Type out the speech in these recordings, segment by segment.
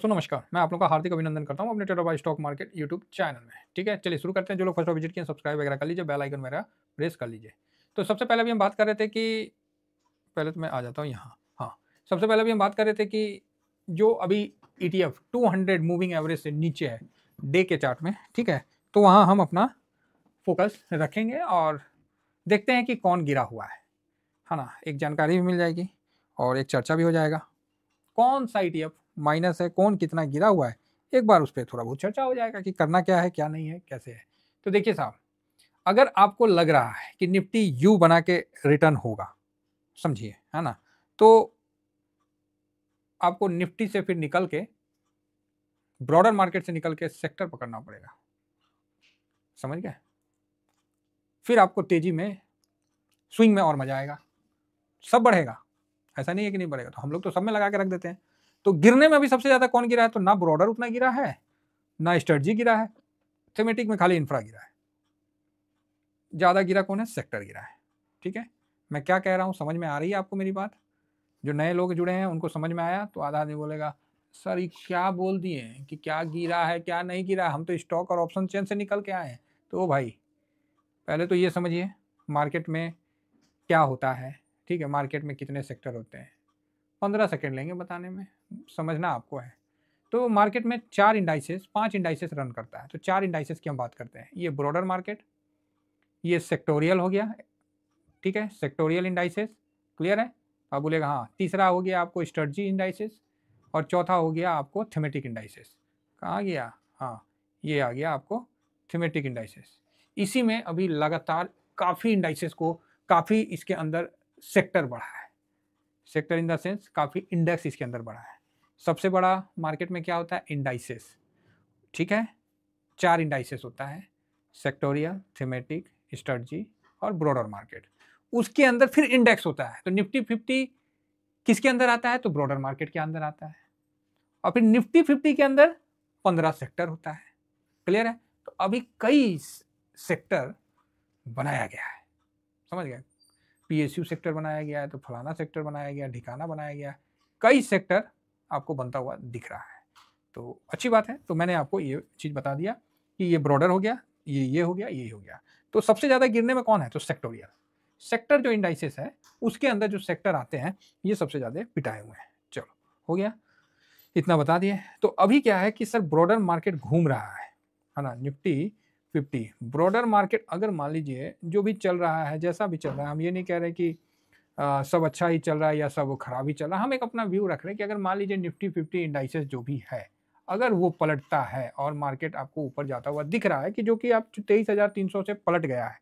दोस्तों नमस्कार, मैं आप लोगों का हार्दिक अभिनंदन करता हूँ अपने trader by stock market YouTube channel में। ठीक है, चलिए शुरू करते हैं। जो लोग फर्स्ट बार विजिट किए सब्सक्राइब वगैरह कर लीजिए, बेल आइकन मेरा प्रेस कर लीजिए। तो सबसे पहले अभी हम बात कर रहे थे कि पहले तो मैं आ जाता हूँ यहाँ। हाँ, सबसे पहले अभी हम बात कर रहे थे कि जो अभी ETF 200 मूविंग एवरेज से नीचे है डे के चार्ट में, ठीक है, तो वहाँ हम अपना फोकस रखेंगे और देखते हैं कि कौन गिरा हुआ है ना। एक जानकारी भी मिल जाएगी और एक चर्चा भी हो जाएगा। कौन सा ETF माइनस है, कौन कितना गिरा हुआ है, एक बार उस पर थोड़ा बहुत चर्चा हो जाएगा कि करना क्या है, क्या नहीं है, कैसे है। तो देखिए साहब, अगर आपको लग रहा है कि निफ्टी यू बना के रिटर्न होगा, समझिए, है ना, तो आपको निफ्टी से फिर निकल के, ब्रॉडर मार्केट से निकल के सेक्टर पकड़ना पड़ेगा। समझ गए? फिर आपको तेजी में, स्विंग में और मजा आएगा, सब बढ़ेगा। ऐसा नहीं है कि नहीं बढ़ेगा, तो हम लोग तो सब में लगा के रख देते हैं। तो गिरने में अभी सबसे ज्यादा कौन गिरा है? तो ना ब्रॉडर उतना गिरा है, ना स्ट्रेटजी गिरा है, थीमेटिक में खाली इंफ्रा गिरा है। ज्यादा गिरा कौन है? सेक्टर गिरा है। ठीक है, मैं क्या कह रहा हूं, समझ में आ रही है आपको मेरी बात? जो नए लोग जुड़े हैं उनको समझ में आया, तो आधा आदमी बोलेगा सर ये क्या बोल दिए कि क्या गिरा है क्या नहीं गिरा है, हम तो स्टॉक और ऑप्शन चेन से निकल के आए हैं। तो भाई पहले तो ये समझिए मार्केट में क्या होता है। ठीक है, मार्केट में कितने सेक्टर होते हैं, 15 सेकेंड लेंगे बताने में, समझना आपको है। तो मार्केट में 4 इंडाइसेस 5 इंडाइसेस रन करता है। तो 4 इंडाइसेस की हम बात करते हैं। ये ब्रॉडर मार्केट, ये सेक्टोरियल हो गया, ठीक है, सेक्टोरियल इंडाइसेस, क्लियर है। आप बोलेगा हाँ, तीसरा हो गया आपको स्ट्रेटजी इंडाइसेस, और चौथा हो गया आपको थीमेटिक इंडाइसेस। कहाँ गया? हाँ, ये आ गया आपको थीमेटिक इंडाइसेस। इसी में अभी लगातार काफ़ी इंडाइसेस को, काफ़ी इसके अंदर सेक्टर बढ़ा है। सेक्टर इन द सेंस काफ़ी इंडेक्स इसके अंदर बढ़ा है। सबसे बड़ा मार्केट में क्या होता है? इंडाइसेस। ठीक है, 4 इंडाइसेस होता है, सेक्टोरियल, थीमेटिक, स्ट्रेटजी और ब्रॉडर मार्केट। उसके अंदर फिर इंडेक्स होता है। तो निफ्टी 50 किसके अंदर आता है? तो ब्रॉडर मार्केट के अंदर आता है। और फिर निफ्टी 50 के अंदर 15 सेक्टर होता है। क्लियर है? तो अभी कई सेक्टर बनाया गया है, समझ गए? PSU सेक्टर बनाया गया है, तो फलाना सेक्टर बनाया गया, ढिकाना बनाया गया, कई सेक्टर आपको बनता हुआ दिख रहा है। तो अच्छी बात है। तो मैंने आपको ये चीज़ बता दिया कि ये ब्रॉडर हो गया, ये हो गया, ये हो गया। तो सबसे ज़्यादा गिरने में कौन है? तो सेक्टोरियल सेक्टर जो इंडाइसेस है उसके अंदर जो सेक्टर आते हैं ये सबसे ज़्यादा पिटाए हुए हैं। चलो, हो गया, इतना बता दिए। तो अभी क्या है कि सर ब्रॉडर मार्केट घूम रहा है ना। निफ्टी 50 ब्रॉडर मार्केट अगर मान लीजिए जो भी चल रहा है, जैसा भी चल रहा है, हम ये नहीं कह रहे कि सब अच्छा ही चल रहा है या सब खराब ही चल रहा है। हम एक अपना व्यू रख रहे हैं कि अगर मान लीजिए निफ्टी 50 इंडाइसेस जो भी है, अगर वो पलटता है और मार्केट आपको ऊपर जाता हुआ दिख रहा है कि जो कि आप 23,300 से पलट गया है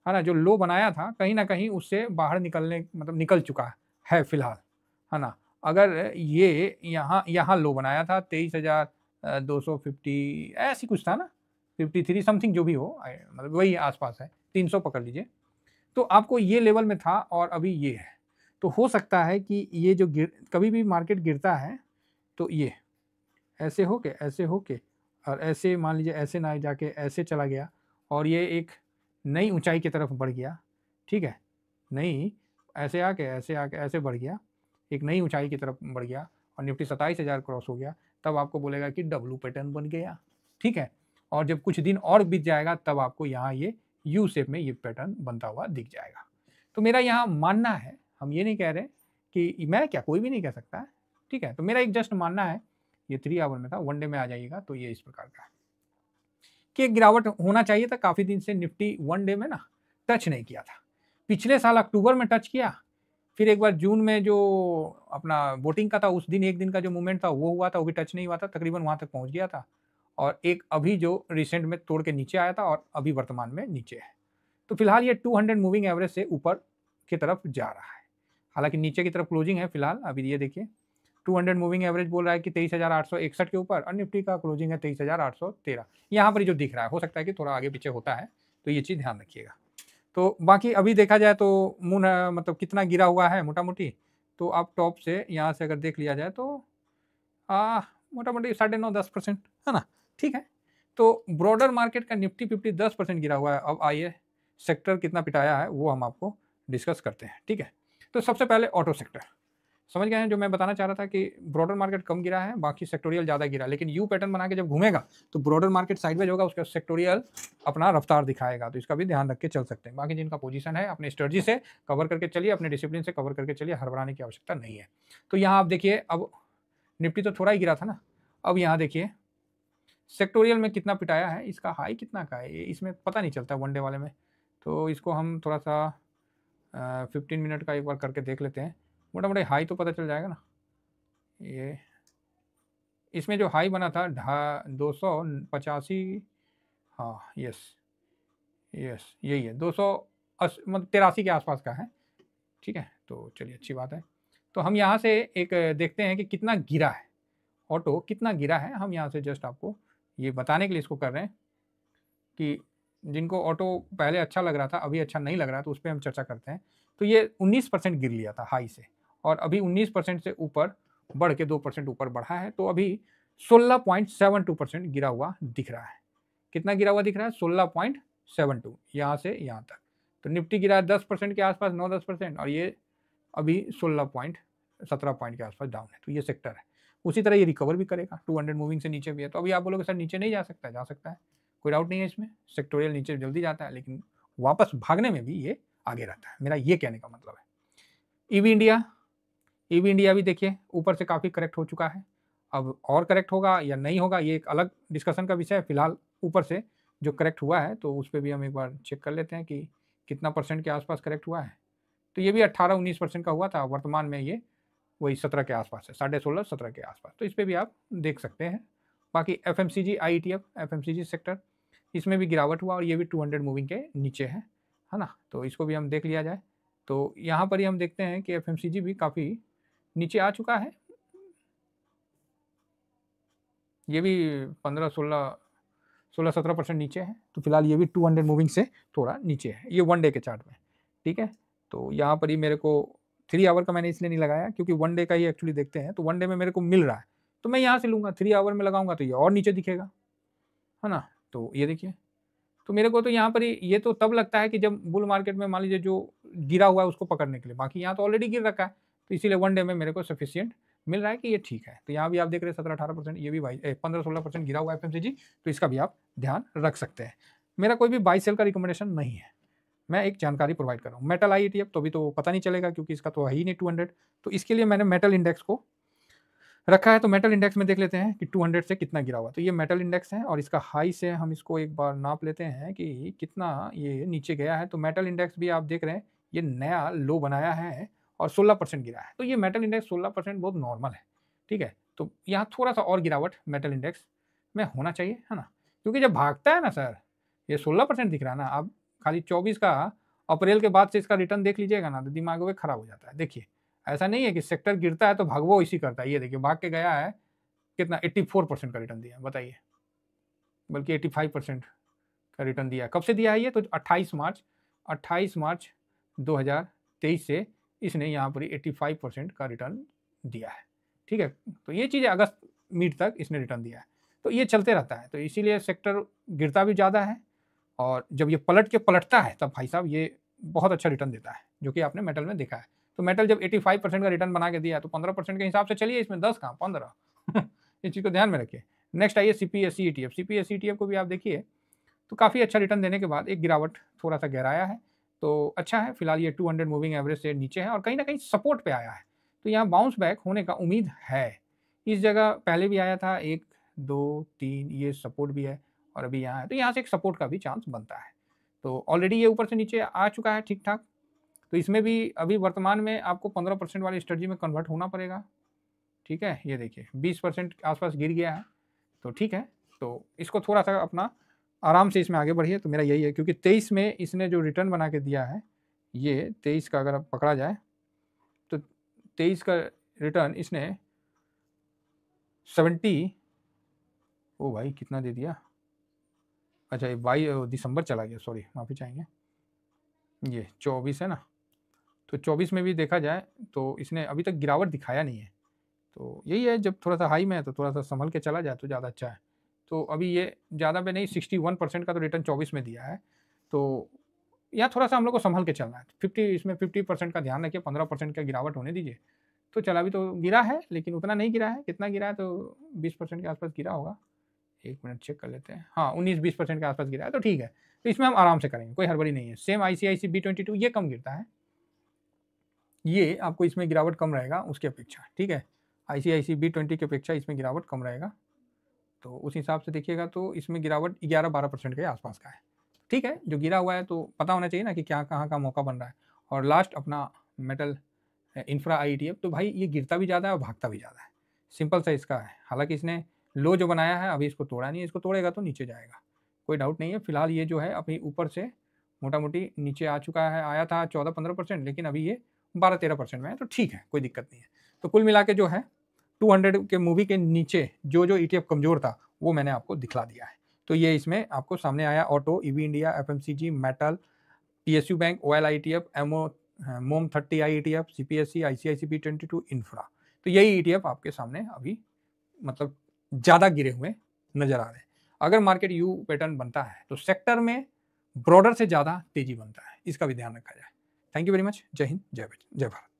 ना, जो लो बनाया था कहीं ना कहीं उससे बाहर निकलने, मतलब निकल चुका है फिलहाल, है ना। अगर ये यहाँ लो बनाया था 23,250 ऐसी कुछ था ना, 53 समथिंग जो भी हो, मतलब वही आसपास है, 300 पकड़ लीजिए। तो आपको ये लेवल में था और अभी ये है। तो हो सकता है कि ये जो कभी भी मार्केट गिरता है तो ये ऐसे होके और ऐसे मान लीजिए ऐसे ना जाके ऐसे चला गया और ये एक नई ऊंचाई की तरफ बढ़ गया। ठीक है, नहीं, ऐसे आके ऐसे बढ़ गया, एक नई ऊंचाई की तरफ बढ़ गया और निफ्टी 27,000 क्रॉस हो गया, तब आपको बोलेगा कि डब्लू पैटर्न बन गया। ठीक है, और जब कुछ दिन और बीत जाएगा तब आपको यहाँ ये यू शेप में ये पैटर्न बनता हुआ दिख जाएगा। तो मेरा यहाँ मानना है, हम ये नहीं कह रहे कि मैं क्या, कोई भी नहीं कह सकता है। ठीक है, तो मेरा एक जस्ट मानना है, ये 3 आवर में था, 1 डे में आ जाइएगा तो ये इस प्रकार का है कि एक गिरावट होना चाहिए था। काफ़ी दिन से निफ्टी 1 डे में ना टच नहीं किया था। पिछले साल अक्टूबर में टच किया, फिर एक बार जून में जो अपना वोटिंग का था उस दिन एक दिन का जो मूवमेंट था वो हुआ था, वो भी टच नहीं हुआ था, तकरीबन वहाँ तक पहुँच गया था। और एक अभी जो रिसेंट में तोड़ के नीचे आया था और अभी वर्तमान में नीचे है। तो फिलहाल ये 200 मूविंग एवरेज से ऊपर की तरफ जा रहा है। हालांकि नीचे की तरफ क्लोजिंग है फिलहाल। अभी ये देखिए 200 मूविंग एवरेज बोल रहा है कि 23,861 के ऊपर, और निफ्टी का क्लोजिंग है 23,813। यहाँ पर जो दिख रहा है, हो सकता है कि थोड़ा आगे पीछे होता है, तो ये चीज़ ध्यान रखिएगा। तो बाकी अभी देखा जाए तो मतलब कितना गिरा हुआ है मोटा मोटी, तो आप टॉप से यहाँ से अगर देख लिया जाए तो मोटा मोटी 9.5-10% है ना। ठीक है, तो ब्रॉडर मार्केट का निफ्टी 50 10% गिरा हुआ है। अब आइए सेक्टर कितना पिटाया है वो हम आपको डिस्कस करते हैं। ठीक है, तो सबसे पहले ऑटो सेक्टर। समझ गए हैं जो मैं बताना चाह रहा था कि ब्रॉडर मार्केट कम गिरा है, बाकी सेक्टोरियल ज़्यादा गिरा, लेकिन यू पैटर्न बना के जब घूमेगा तो ब्रॉडर मार्केट साइडवेज होगा, उसका सेक्टोरियल अपना रफ्तार दिखाएगा, तो इसका भी ध्यान रख के चल सकते हैं। बाकी जिनका पोजीशन है अपने स्ट्रेटजी से कवर करके चलिए, अपने डिसिप्लिन से कवर करके चलिए, हड़बड़ाने की आवश्यकता नहीं है। तो यहाँ आप देखिए, अब निफ्टी तो थोड़ा ही गिरा था ना, अब यहाँ देखिए सेक्टोरियल में कितना पिटाया है, इसका हाई कितना का है इसमें पता नहीं चलता वन डे वाले में, तो इसको हम थोड़ा सा 15 मिनट का एक बार करके देख लेते हैं। मोटा मोटा हाई तो पता चल जाएगा ना, ये इसमें जो हाई बना था 285, हाँ यस यस यही है, 280 मतलब 83 के आसपास का है। ठीक है, तो चलिए अच्छी बात है। तो हम यहाँ से एक देखते हैं कि कितना गिरा है, ऑटो कितना गिरा है। हम यहाँ से जस्ट आपको ये बताने के लिए इसको कर रहे हैं कि जिनको ऑटो पहले अच्छा लग रहा था अभी अच्छा नहीं लग रहा, तो उस पर हम चर्चा करते हैं। तो ये 19% गिर लिया था हाई से, और अभी 19% से ऊपर बढ़ के 2% ऊपर बढ़ा है, तो अभी 16.72% गिरा हुआ दिख रहा है। कितना गिरा हुआ दिख रहा है? 16.72, यहाँ से यहाँ तक। तो निफ्टी गिरा है 10% के आसपास, 9-10%, और ये अभी 17 पॉइंट के आसपास डाउन है। तो ये सेक्टर है, उसी तरह ये रिकवर भी करेगा, 200 मूविंग से नीचे भी है। तो अभी आप बोलोगे सर नीचे नहीं जा सकता, जा सकता है, कोई डाउट नहीं है इसमें। सेक्टोरियल नीचे जल्दी जाता है, लेकिन वापस भागने में भी ये आगे रहता है, मेरा ये कहने का मतलब है। ईवी इंडिया भी देखिए ऊपर से काफ़ी करेक्ट हो चुका है, अब और करेक्ट होगा या नहीं होगा ये एक अलग डिस्कशन का विषय है। फिलहाल ऊपर से जो करेक्ट हुआ है तो उस पर भी हम एक बार चेक कर लेते हैं कि कितना परसेंट के आसपास करेक्ट हुआ है। तो ये भी 18-19% का हुआ था, वर्तमान में ये वही 17 के आसपास है, 16.5-17 के आसपास। तो इस पर भी आप देख सकते हैं। बाकी FMCG IETF FMCG सेक्टर, इसमें भी गिरावट हुआ, और ये भी 200 मूविंग के नीचे है ना। तो इसको भी हम देख लिया जाए, तो यहाँ पर ही हम देखते हैं कि FMCG भी काफ़ी नीचे आ चुका है। ये भी 16-17% नीचे है। तो फिलहाल ये भी 200 मूविंग से थोड़ा नीचे है, ये वन डे के चार्ट में। ठीक है, तो यहाँ पर ही मेरे को 3 आवर का मैंने इसलिए नहीं लगाया क्योंकि वन डे का ही एक्चुअली देखते हैं। तो वन डे में मेरे को मिल रहा है, तो मैं यहाँ से लूँगा। 3 आवर में लगाऊंगा तो ये और नीचे दिखेगा, है ना। तो ये देखिए, तो मेरे को तो यहाँ पर ही ये तो तब लगता है कि जब बुल मार्केट में मान लीजिए जो गिरा हुआ है उसको पकड़ने के लिए, बाकी यहाँ तो ऑलरेडी गिर रखा है, तो इसीलिए वन डे में मेरे को सफिशियंट मिल रहा है कि ये ठीक है। तो यहाँ भी आप देख रहे हैं 17-18%, ये भी 15-16% गिरा हुआ है FMCG, तो इसका भी आप ध्यान रख सकते हैं। मेरा कोई भी बाई सेल का रिकमेंडेशन नहीं है, मैं एक जानकारी प्रोवाइड कर रहा हूँ। मेटल IETF तो अभी तो पता नहीं चलेगा क्योंकि इसका तो है ही नहीं 200, तो इसके लिए मैंने मेटल इंडेक्स को रखा है। तो मेटल इंडेक्स में देख लेते हैं कि 200 से कितना गिरा हुआ। तो ये मेटल इंडेक्स है, और इसका हाई से हम इसको एक बार नाप लेते हैं कि कितना ये नीचे गया है। तो मेटल इंडेक्स भी आप देख रहे हैं ये नया लो बनाया है और 16% गिरा है। तो ये मेटल इंडेक्स 16% बहुत नॉर्मल है, ठीक है। तो यहाँ थोड़ा सा और गिरावट मेटल इंडेक्स में होना चाहिए, है ना, क्योंकि जब भागता है ना सर, ये 16% दिख रहा है ना, आप खाली 24 का अप्रैल के बाद से इसका रिटर्न देख लीजिएगा ना, तो दिमाग में खराब हो जाता है। देखिए ऐसा नहीं है कि सेक्टर गिरता है तो भागवो इसी करता है। ये देखिए भाग के गया है, कितना 84% का रिटर्न दिया, बताइए, बल्कि 85% का रिटर्न दिया। कब से दिया है ये? तो 28 मार्च 2023 से इसने यहाँ पर 85% का रिटर्न दिया है, ठीक है। तो ये चीज़ अगस्त मिड तक इसने रिटर्न दिया है, तो ये चलते रहता है। तो इसीलिए सेक्टर गिरता भी ज़्यादा है, और जब ये पलटता है तब भाई साहब ये बहुत अच्छा रिटर्न देता है, जो कि आपने मेटल में देखा है। तो मेटल जब 85% का रिटर्न बना के दिया तो 15% के हिसाब से चलिए, इसमें 10 कहाँ 15 इस चीज़ को ध्यान में रखिए। नेक्स्ट आइए CPSE ETF को भी आप देखिए, तो काफ़ी अच्छा रिटर्न देने के बाद एक गिरावट थोड़ा सा गहराया है, तो अच्छा है। फिलहाल ये 200 मूविंग एवरेज से नीचे है और कहीं ना कहीं सपोर्ट पे आया है, तो यहाँ बाउंस बैक होने का उम्मीद है। इस जगह पहले भी आया था, 1 2 3, ये सपोर्ट भी है, और अभी यहाँ है, तो यहाँ से एक सपोर्ट का भी चांस बनता है। तो ऑलरेडी ये ऊपर से नीचे आ चुका है ठीक ठाक, तो इसमें भी अभी वर्तमान में आपको 15% वाली स्ट्रेटजी में कन्वर्ट होना पड़ेगा, ठीक है। ये देखिए 20% के आसपास गिर गया है, तो ठीक है। तो इसको थोड़ा सा अपना आराम से इसमें आगे बढ़िए। तो मेरा यही है, क्योंकि 23 में इसने जो रिटर्न बना के दिया है, ये 23 का अगर पकड़ा जाए तो 23 का रिटर्न इसने 70, ओ भाई कितना दे दिया, अच्छा ये 22 दिसंबर चला गया, सॉरी माफ़ी चाहेंगे, ये 24 है ना। तो 24 में भी देखा जाए तो इसने अभी तक गिरावट दिखाया नहीं है, तो यही है, जब थोड़ा सा हाई में है तो थोड़ा सा संभल के चला जाए तो ज़्यादा अच्छा है। तो अभी ये ज़्यादा पे नहीं, 61% का तो रिटर्न 24 में दिया है, तो यहाँ थोड़ा सा हम लोग को संभल के चलना है। 50 इसमें 50% का ध्यान रखिए, 15% का गिरावट होने दीजिए, तो चला भी तो गिरा है, लेकिन उतना नहीं गिरा है। कितना गिरा है तो 20% के आसपास गिरा होगा। 1 मिनट चेक कर लेते हैं। हाँ, 19-20% के आसपास गिरा है, तो ठीक है। तो इसमें हम आराम से करेंगे, कोई हड़बड़ी नहीं है। सेम ICICI B22 ये कम गिरता है, ये आपको इसमें गिरावट कम रहेगा उसकी अपेक्षा, ठीक है। ICICI B20 की अपेक्षा इसमें गिरावट कम रहेगा, तो उस हिसाब से देखिएगा तो इसमें गिरावट 11-12% के आसपास का है, ठीक है। जो गिरा हुआ है तो पता होना चाहिए ना कि क्या कहाँ का मौका बन रहा है। और लास्ट अपना मेटल इंफ्रा IETF, तो भाई ये गिरता भी ज़्यादा है और भागता भी ज़्यादा है, सिंपल सा इसका है। हालांकि इसने लो जो बनाया है अभी इसको तोड़ा नहीं है, इसको तोड़ेगा तो नीचे जाएगा, कोई डाउट नहीं है। फिलहाल ये जो है अभी ऊपर से मोटा मोटी नीचे आ चुका है, आया था 14-15%, लेकिन अभी ये 12-13% में है, तो ठीक है, कोई दिक्कत नहीं है। तो कुल मिला के जो है 200 के मूवी के नीचे जो जो ETF कमजोर था वो मैंने आपको दिखला दिया है। तो ये इसमें आपको सामने आया auto, EV India, FMCG, metal, PSU bank, OIL IETF, MOM 30 IETF, CPSE, ICICI B22, infra. तो यही ETF आपके सामने अभी मतलब ज़्यादा गिरे हुए नजर आ रहे हैं। अगर मार्केट यू पैटर्न बनता है तो सेक्टर में ब्रॉडर से ज़्यादा तेजी बनता है, इसका भी ध्यान रखा जाए। Thank you very much. जय हिंद, जय भारत।